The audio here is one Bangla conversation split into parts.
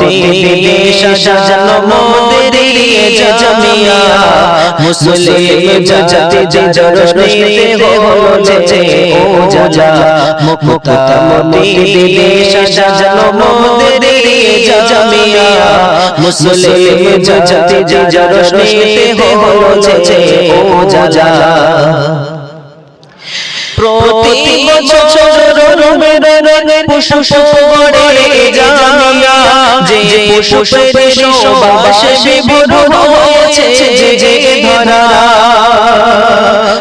দিলে সাজানো মোদের জামিয়া মুসলিম জাতি জরশনীতে হলো যে ওজালা মুক্তা মতি দিলে সাজানো মোদের জামিয়া মুসলিম জাতি জরশনীতে হলো যে ওজালা প্রতি বছর রমজানে পুষ্প গড়ে জামিয়া যে পুষ্পের সুবাসে বিভোর হয়েছে যে ধরা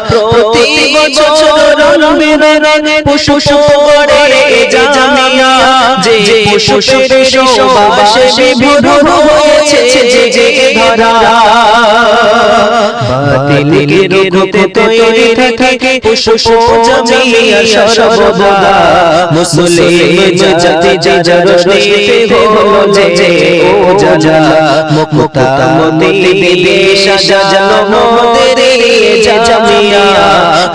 প্রতি বছর রমজানে পুষ্প গড়ে জামিয়া যে পুষ্পের সুবাসে বিভোর হয়েছে যে ধরা বাতিলকে রুখতে তৈরি থাকে পুষ্প জামিয়া সর্বদা মুসলিম জাতি জরশনীতে হলো যে ওজালা মুক্তা মতি দিলে সাজানো মোদের জামিয়া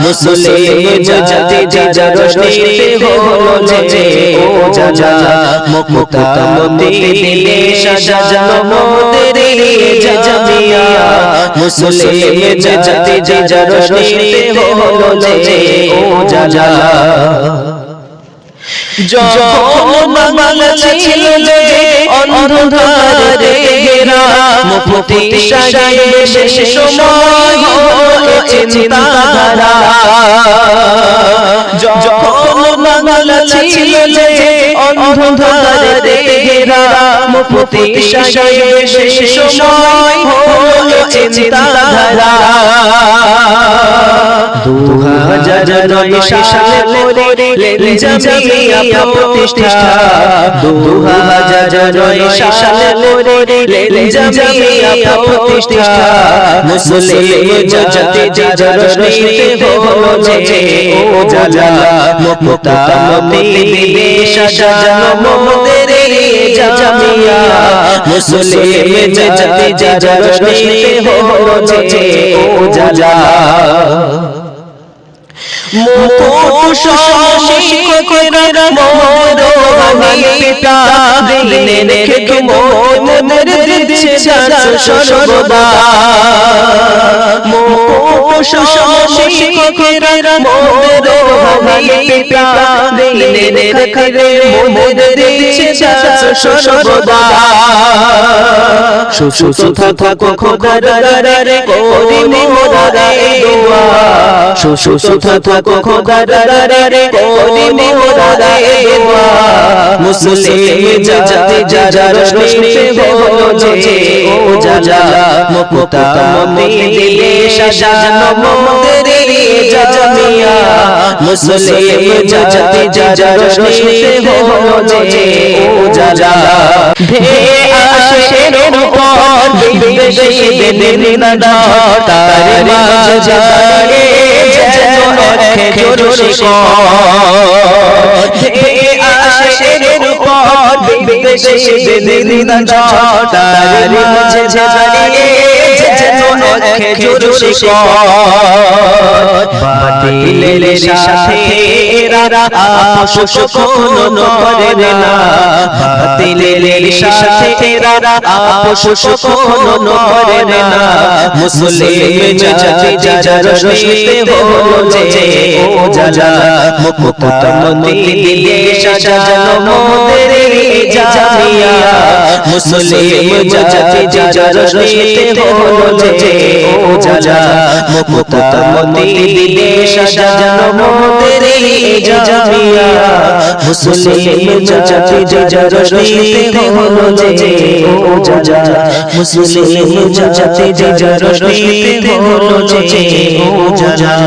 মুসলিম জাতি জরশনীতে হলো যে ওজালা মুক্তা মতি দিলে সাজানো মোদের জামিয়া মুসলিম জাতি জরশনীতে হলো যে ওজালা যখন বাংলা ছিল যে অন্ধকারে ঘেরা মুক্তি সাজায়ে শেষ সময় হলো চিন্তাধারা যখন বাংলা ছিল যে অন্ধকারে ঘেরা মুক্তি সাজায়ে শেষ সময় হলো চিন্তাধারা 2009 সালে করলেন জামিয়া প্রতিষ্ঠা 2009 সালে করলেন জামিয়া প্রতিষ্ঠা মুসলিম জাতি জরশনীতে হলো যে ওজালা মুক্তা মতি দিলে সাজানো মোদের জামিয়া মুসলিম জাতি জরশনীতে হলো যে ওজালা মুকুট শিক্ষকেরা মোর পিতা দিনে রেখে মোদের দিচ্ছে সর্বদা মুকুট শিক্ষকেরা মোর পিতা দিনে রেখে মোদের দিচ্ছে সর্বদা সুস্থ থাকো খোদার দরবারে করি মোরা দোয়া সুস্থ থাকো খোদার দরবারে করি মোরা দোয়া মুসলিম জাতি জরশনীতে হলো যে ওজালা মুক্তা মতি দিলে সাজানো মোদের জামিয়া মুসলিম জাতি জরশনীতে হলো যে ওজালা আশের উপর বিদেশীদের নিন্দন তার মাঝে জাগে যেন খেজুর শিকড় আশের উপর বিদেশীদের নিন্দন তার মাঝে জাগে যেন খেজুর শিকড় বাতিলের সাথে এরা আপোষ কোনো করে না বাতিলের সাথে এরা আপোষ কোনো করে না মুসলিম জাতি জরশনীতে হলো যে ওজালা মুক্তা মতি দিলে সাজানো মোদের জামিয়া মুসলিম জাতি জরশনীতে হলো যে ওজালা মুক্তা মতি দিলে সাজানো মোদের জামিয়া মুসলিম জাতি জরশনীতে হলো যে ওজালা মুসলিম জাতি জরশনীতে হলো যে ওজালা।